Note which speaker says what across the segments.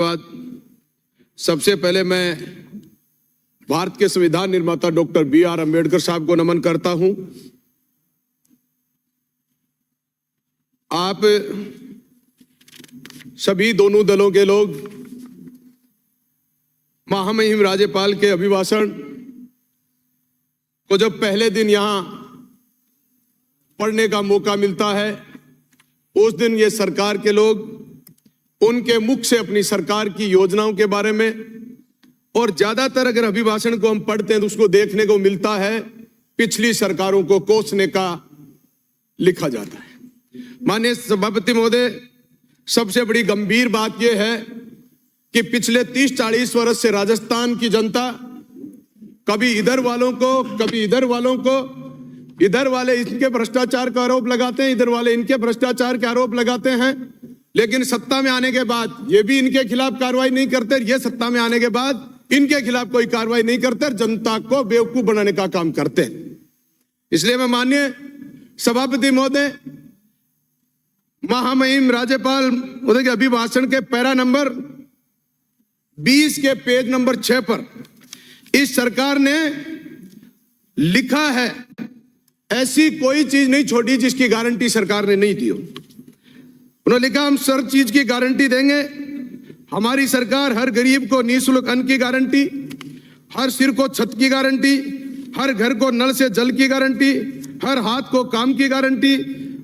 Speaker 1: बाद सबसे पहले मैं भारत के संविधान निर्माता डॉक्टर B.R. अम्बेडकर साहब को नमन करता हूं। आप सभी दोनों दलों के लोग महामहिम राज्यपाल के अभिभाषण को जब पहले दिन यहां पढ़ने का मौका मिलता है, उस दिन ये सरकार के लोग उनके मुख से अपनी सरकार की योजनाओं के बारे में, और ज्यादातर अगर अभिभाषण को हम पढ़ते हैं तो उसको देखने को मिलता है पिछली सरकारों को कोसने का लिखा जाता है। माननीय सभापति महोदय, सबसे बड़ी गंभीर बात यह है कि पिछले 30-40 वर्ष से राजस्थान की जनता कभी इधर वालों को, कभी इधर वालों को, इधर वाले इनके भ्रष्टाचार का आरोप लगाते हैं, इधर वाले इनके भ्रष्टाचार के आरोप लगाते हैं, लेकिन सत्ता में आने के बाद ये भी इनके खिलाफ कार्रवाई नहीं करते, ये सत्ता में आने के बाद इनके खिलाफ कोई कार्रवाई नहीं करते, जनता को बेवकूफ बनाने का काम करते हैं। इसलिए मैं माननीय सभापति महोदय, महामहिम राज्यपाल महोदय के अभिभाषण के पैरा नंबर 20 के पेज नंबर 6 पर इस सरकार ने लिखा है, ऐसी कोई चीज नहीं छोड़ी जिसकी गारंटी सरकार ने नहीं दी हो। उन्होंने लिखा, हम हर चीज की गारंटी देंगे। हमारी सरकार हर गरीब को निःशुल्क अन्न की गारंटी, हर सिर को छत की गारंटी, हर घर को नल से जल की गारंटी, हर हाथ को काम की गारंटी,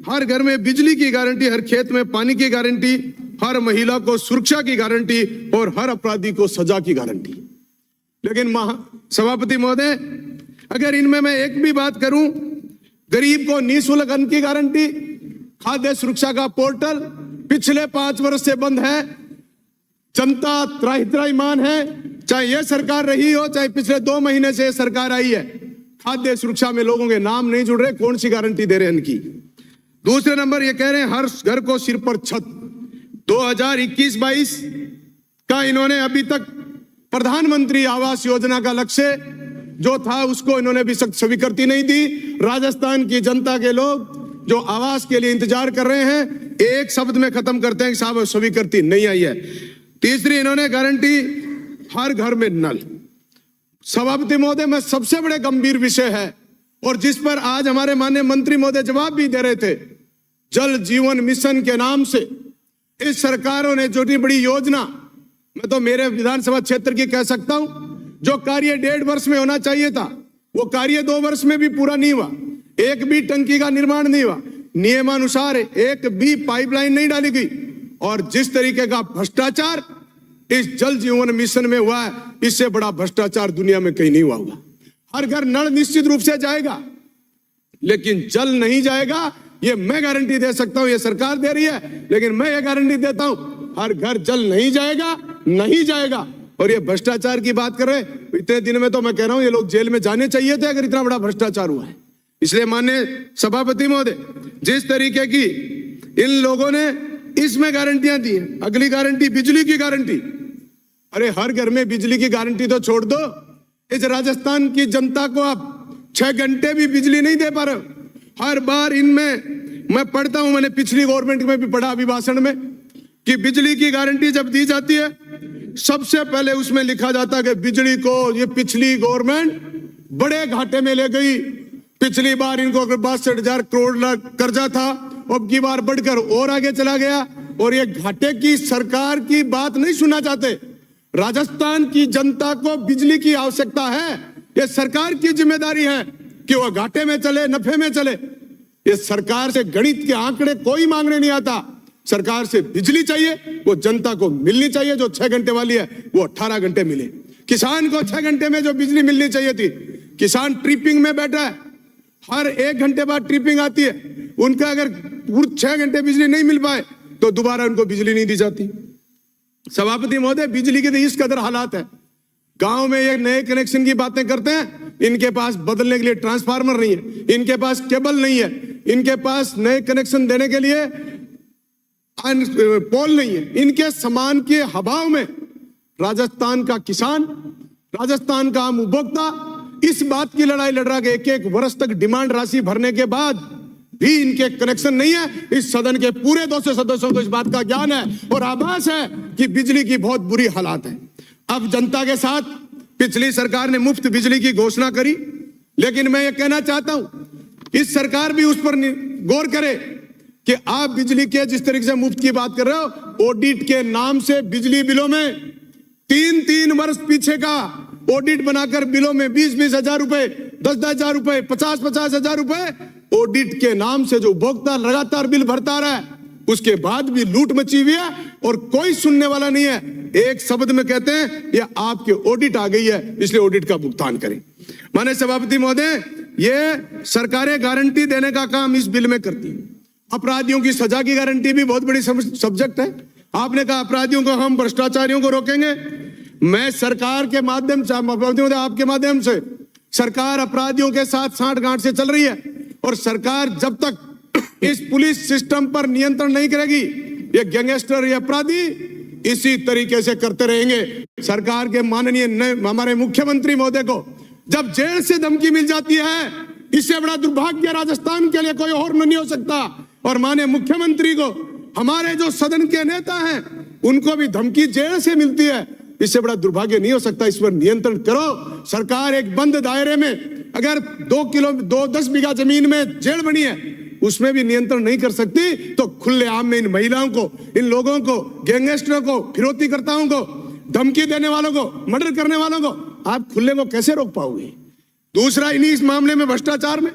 Speaker 1: हर घर में बिजली की गारंटी, हर खेत में पानी की गारंटी, हर महिला को सुरक्षा की गारंटी और हर अपराधी को सजा की गारंटी। लेकिन सभापति महोदय, अगर इनमें मैं एक भी बात करूं, गरीब को निःशुल्क अन्न की गारंटी, खाद्य सुरक्षा का पोर्टल पिछले 5 वर्ष से बंद है, जनता त्राहिमाम है, चाहे यह सरकार रही हो, चाहे पिछले 2 महीने से सरकार आई है, खाद्य सुरक्षा में लोगों के नाम नहीं जुड़ रहे। कौन सी गारंटी दे रहे हैं इनकी? दूसरे नंबर ये कह रहे हैं हर घर को सिर पर छत। 2021-22 का इन्होंने अभी तक प्रधानमंत्री आवास योजना का लक्ष्य जो था उसको इन्होंने अभी तक स्वीकृति नहीं दी। राजस्थान की जनता के लोग जो आवास के लिए इंतजार कर रहे हैं, एक शब्द में खत्म करते हैं कि साहब स्वीकृति नहीं आई है। तीसरी इन्होंने गारंटी हर घर में नल। सभापति महोदय, में सबसे बड़े गंभीर विषय है और जिस पर आज हमारे माननीय मंत्री महोदय जवाब भी दे रहे थे, जल जीवन मिशन के नाम से इस सरकारों ने जो बड़ी योजना, मैं तो मेरे विधानसभा क्षेत्र की कह सकता हूं, जो कार्य 1.5 वर्ष में होना चाहिए था वो कार्य 2 वर्ष में भी पूरा नहीं हुआ। एक भी टंकी का निर्माण नहीं हुआ, नियमानुसार एक भी पाइपलाइन नहीं डाली गई, और जिस तरीके का भ्रष्टाचार इस जल जीवन मिशन में हुआ है, इससे बड़ा भ्रष्टाचार दुनिया में कहीं नहीं हुआ होगा। हर घर नल निश्चित रूप से जाएगा, लेकिन जल नहीं जाएगा, ये मैं गारंटी दे सकता हूं। ये सरकार दे रही है, लेकिन मैं ये गारंटी देता हूं, हर घर जल नहीं जाएगा, नहीं जाएगा। और ये भ्रष्टाचार की बात कर रहे हैं, इतने दिन में तो मैं कह रहा हूं ये लोग जेल में जाने चाहिए थे अगर इतना बड़ा भ्रष्टाचार हुआ है। इसलिए माननीय सभापति महोदय, जिस तरीके की इन लोगों ने इसमें गारंटियां दी है, अगली गारंटी बिजली की गारंटी। अरे हर घर में बिजली की गारंटी तो छोड़ दो, इस राजस्थान की जनता को आप 6 घंटे भी बिजली नहीं दे पा रहे हो। हर बार इनमें मैं पढ़ता हूं, मैंने पिछली गवर्नमेंट में भी पढ़ा अभिभाषण में, कि बिजली की गारंटी जब दी जाती है सबसे पहले उसमें लिखा जाता है कि बिजली को ये पिछली गवर्नमेंट बड़े घाटे में ले गई। पिछली बार इनको 62,000 करोड़ कर्जा था, अब की बार बढ़कर और आगे चला गया। और ये घाटे की सरकार की बात नहीं सुनना चाहते। राजस्थान की जनता को बिजली की आवश्यकता है, ये सरकार की जिम्मेदारी है कि वह घाटे में चले, नफे में चले। ये सरकार से गणित के आंकड़े कोई मांगने नहीं आता। सरकार से बिजली चाहिए, वो जनता को मिलनी चाहिए। जो 6 घंटे वाली है वो 18 घंटे मिले। किसान को 6 घंटे में जो बिजली मिलनी चाहिए थी, किसान ट्रिपिंग में बैठा है, हर 1 घंटे बाद ट्रिपिंग आती है, उनका अगर पूरे 6 घंटे बिजली नहीं मिल पाए तो दोबारा उनको बिजली नहीं दी जाती। सभापति महोदय, बिजली के इस कदर हालात है, गांव में ये नए कनेक्शन की बातें करते हैं, इनके पास बदलने के लिए ट्रांसफार्मर नहीं है, इनके पास केबल नहीं है, इनके पास नए कनेक्शन देने के लिए पोल नहीं है। इनके सामान के अभाव में राजस्थान का किसान, राजस्थान का आम उपभोक्ता इस बात की लड़ाई लड़ रहा है कि 1-1 वर्ष तक डिमांड राशि भरने के बाद भी इनके कनेक्शन नहीं है। इस सदन के पूरे 200 सदस्यों को इस बात का ज्ञान है और आभास है कि बिजली की बहुत बुरी हालात है। अब जनता के साथ पिछली सरकार ने मुफ्त बिजली की घोषणा करी, लेकिन मैं ये कहना चाहता हूं इस सरकार भी उस पर गौर करे कि आप बिजली के जिस तरीके से मुफ्त की बात कर रहे हो, ऑडिट के नाम से बिजली बिलों में 3-3 वर्ष पीछे का ऑडिट बनाकर बिलों में 20-20 हजार रुपए, 10-10 हजार रुपए, 50-50 हजार रुपए ऑडिट के नाम से जो उपभोक्ता लगातार बिल भरता रहा है, उसके बाद भी लूट मची हुई है और कोई सुनने वाला नहीं है। एक शब्द में कहते हैं ये आपके ऑडिट आ गई है, इसलिए ऑडिट का भुगतान करें। माननीय सभापति महोदय, ये सरकारें गारंटी देने का काम इस बिल में करती है। अपराधियों की सजा की गारंटी भी बहुत बड़ी सब्जेक्ट है। आपने कहा अपराधियों को हम भ्रष्टाचारियों को रोकेंगे। मैं सरकार के माध्यम से, आपके माध्यम से, सरकार अपराधियों के साथ सांठगांठ से चल रही है और सरकार जब तक इस पुलिस सिस्टम पर नियंत्रण नहीं करेगी, ये गैंगस्टर, ये अपराधी इसी तरीके से करते रहेंगे। सरकार के माननीय हमारे मुख्यमंत्री महोदय को जब जेल से धमकी मिल जाती है, इससे बड़ा दुर्भाग्य राजस्थान के लिए कोई और नहीं हो सकता। और माननीय मुख्यमंत्री को हमारे जो सदन के नेता हैं उनको भी धमकी जेल से मिलती है, इससे बड़ा दुर्भाग्य नहीं हो सकता। इस पर नियंत्रण करो। सरकार एक बंद दायरे में, अगर 10 बीघा जमीन में जेल बनी है, उसमें भी नियंत्रण नहीं कर सकती, तो खुलेआम में इन महिलाओं को, इन लोगों को, गैंगस्टरों को, फिरौतीकर्ताओं को, धमकी देने वालों को, मर्डर करने वालों को आप खुले को कैसे रोक पाओगे? दूसरा, इन्हीं इस मामले में भ्रष्टाचार में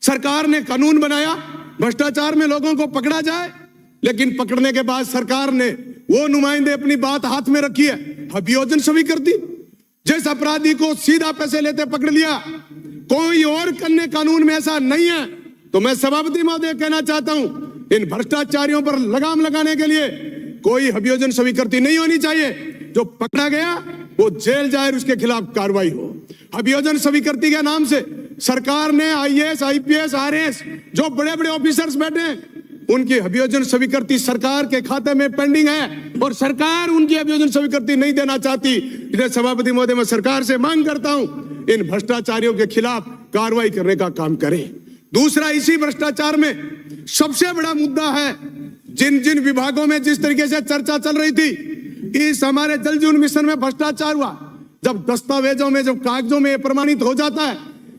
Speaker 1: सरकार ने कानून बनाया, भ्रष्टाचार में लोगों को पकड़ा जाए, लेकिन पकड़ने के बाद सरकार ने वो नुमाइंदे अपनी बात हाथ में रखी है, अभियोजन स्वीकृति। जिस अपराधी को सीधा पैसे लेते पकड़ लिया, कोई और अन्य कानून में ऐसा नहीं है। तो मैं सभापति महोदय कहना चाहता हूं, इन भ्रष्टाचारियों पर लगाम लगाने के लिए कोई अभियोजन स्वीकृति नहीं होनी चाहिए। जो पकड़ा गया वो जेल जाए, उसके खिलाफ कार्रवाई हो। अभियोजन स्वीकृति के नाम से सरकार ने IAS, IPS, RS जो बड़े बड़े ऑफिसर्स बैठे हैं, उनकी अभियोजन स्वीकृति सरकार के खाते में पेंडिंग है और सरकार उनकी अभियोजन स्वीकृति नहीं देना चाहती। इसलिए सभापति महोदय, मैं सरकार से मांग करता हूं इन भ्रष्टाचारियों के खिलाफ कार्रवाई करने का काम करें। दूसरा, इसी भ्रष्टाचार में सबसे बड़ा मुद्दा है, जिन जिन विभागों में जिस तरीके से चर्चा चल रही थी, इस हमारे जल जीवन मिशन में भ्रष्टाचार हुआ। जब दस्तावेजों में, जब कागजों में प्रमाणित हो जाता है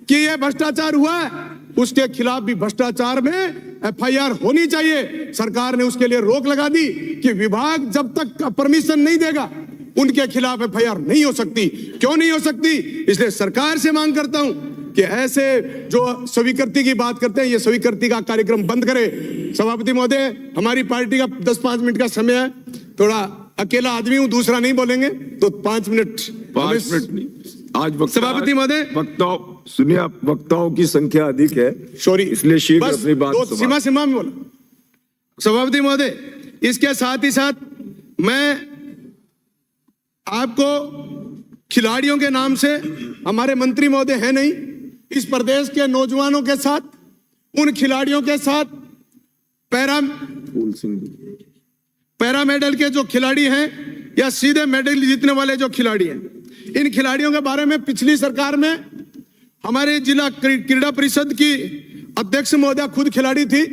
Speaker 1: कि यह भ्रष्टाचार हुआ है, उसके खिलाफ भी भ्रष्टाचार में FIR होनी चाहिए। सरकार ने उसके लिए रोक लगा दी कि विभाग जब तक परमिशन नहीं देगा उनके खिलाफ FIR नहीं हो सकती। क्यों नहीं हो सकती? इसलिए सरकार से मांग करता हूं कि ऐसे जो स्वीकृति की बात करते हैं, ये स्वीकृति का कार्यक्रम बंद करे। सभापति महोदय, हमारी पार्टी का 10-5 मिनट का समय है। थोड़ा अकेला आदमी हूं, दूसरा नहीं बोलेंगे तो 5 मिनट नहीं।
Speaker 2: आज
Speaker 1: सभापति महोदय,
Speaker 2: वक्ताओं सुनिए, आप वक्ताओं की संख्या अधिक है,
Speaker 1: सॉरी,
Speaker 2: इसलिए शीघ्र अपनी बात
Speaker 1: सीमा में बोला। सभापति महोदय, इसके साथ ही साथ मैं आपको खिलाड़ियों के नाम से, हमारे मंत्री महोदय है नहीं, इस प्रदेश के नौजवानों के साथ, उन खिलाड़ियों के साथ, पैरा मेडल के जो खिलाड़ी हैं या सीधे मेडल जीतने वाले जो खिलाड़ी हैं, इन खिलाड़ियों के बारे में पिछली सरकार में हमारे जिला क्रीड़ा परिषद की अध्यक्ष महोदया खुद खिलाड़ी थी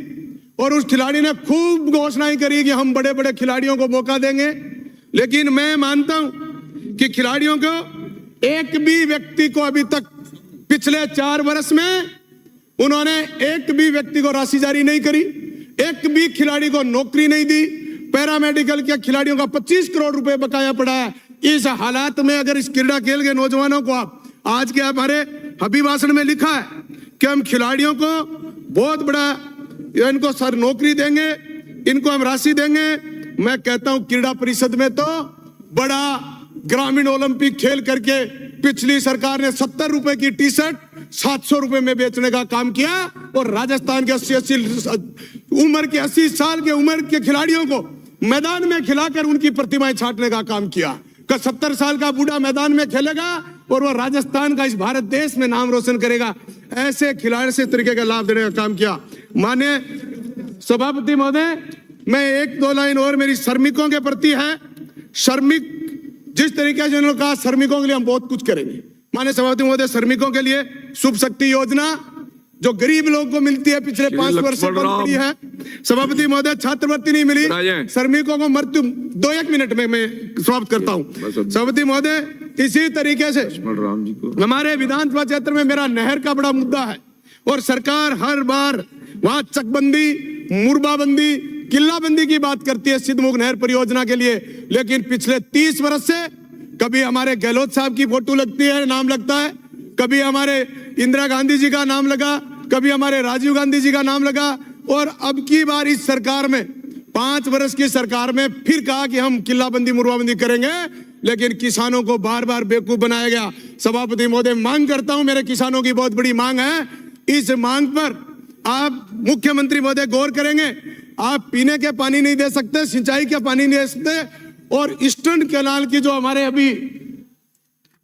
Speaker 1: और उस खिलाड़ी ने खूब घोषणाएं करी कि हम बड़े बड़े खिलाड़ियों को मौका देंगे। लेकिन मैं मानता हूं कि खिलाड़ियों को, एक भी व्यक्ति को अभी तक पिछले 4 वर्ष में उन्होंने एक भी व्यक्ति को राशि जारी नहीं करी, एक भी खिलाड़ी को नौकरी नहीं दी। पैरामेडिकल के खिलाड़ियों का 25 करोड़ रुपए बकाया पड़ा है। इस हालात में अगर इस क्रीड़ा खेल के नौजवानों को, आप आज के हमारे अभिभाषण में लिखा है कि हम खिलाड़ियों को बहुत बड़ा, इनको सर नौकरी देंगे, इनको हम राशि देंगे। मैं कहता हूं क्रीड़ा परिषद में तो बड़ा ग्रामीण ओलंपिक खेल करके पिछली सरकार ने 70 रुपए की टी-शर्ट 700 रुपए में बेचने का काम किया और राजस्थान के 80 साल के उम्र के खिलाड़ियों को मैदान में खिलाकर उनकी प्रतिमाएं छाटने का काम किया। 70 साल का बूढ़ा मैदान में खेलेगा और वह राजस्थान का, इस भारत देश में नाम रोशन करेगा। ऐसे खिलाड़ी से तरीके का लाभ देने का काम किया। माननीय सभापति महोदय, मैं 1-2 लाइन और मेरी श्रमिकों के प्रति है। श्रमिक जिस तरीके से उन्होंने कहा, श्रमिकों के लिए हम बहुत कुछ करेंगे। माननीय सभापति महोदय, श्रमिकों के लिए शुभ शक्ति योजना जो गरीब लोग को मिलती है पिछले 5 वर्ष से बंद पड़ी है। सभापति महोदय, छात्रवृत्ति नहीं मिली, श्रमिकों को मृत्यु 2-1 मिनट में मैं समाप्त करता हूं। सभापति महोदय, इसी तरीके से
Speaker 2: राम जी को
Speaker 1: हमारे विधानसभा क्षेत्र में मेरा नहर का बड़ा मुद्दा है और सरकार हर बार वहां चकबंदी, मुरबाबंदी, किल्लाबंदी की बात करती है सिद्धमुख नहर परियोजना के लिए, लेकिन पिछले 30 वर्ष से कभी हमारे गहलोत साहब की फोटो लगती है, नाम लगता है, कभी हमारे इंदिरा गांधी जी का नाम लगा, कभी हमारे राजीव गांधी जी का नाम लगा, और अब की बार इस सरकार में 5 वर्ष की सरकार में फिर कहा कि हम किल्लाबंदी, मुरबाबंदी करेंगे, लेकिन किसानों को बार बार बेवकूफ बनाया गया। सभापति महोदय, मांग करता हूं, मेरे किसानों की बहुत बड़ी मांग है, इस मांग पर आप मुख्यमंत्री महोदय गौर करेंगे। आप पीने के पानी नहीं दे सकते, सिंचाई के पानी नहीं दे सकते, और ईस्टर्न कैनाल की जो हमारे अभी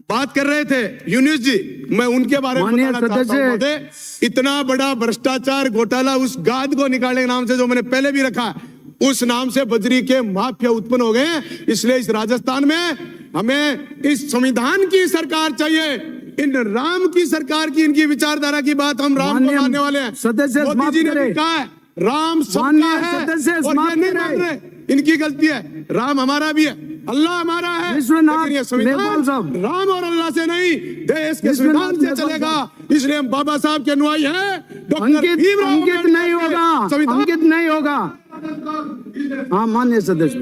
Speaker 1: बात कर रहे थे यूनुस जी, मैं उनके बारे में बताना चाहता हूं महोदय, इतना बड़ा भ्रष्टाचार घोटाला उस गाद को निकालने के नाम से जो मैंने पहले भी रखा है, उस नाम से बजरी के माफिया उत्पन्न हो गए हैं। इसलिए इस राजस्थान में हमें इस संविधान की सरकार चाहिए, इन राम की सरकार की, इनकी विचारधारा की बात हम राम को मानने वाले हैं।
Speaker 3: सदस्य
Speaker 1: मोदी जी ने भी कहा है राम सबका है और ये नहीं मान रहे, इनकी गलती है। राम हमारा भी है, अल्लाह हमारा है, लेकिन ये संविधान राम और अल्लाह से नहीं, देश के संविधान से चलेगा। इसलिए हम बाबा साहब के अनुयायी हैं।
Speaker 3: अंकित नहीं होगा, अंकित नहीं होगा। हाँ, माननीय सदस्य।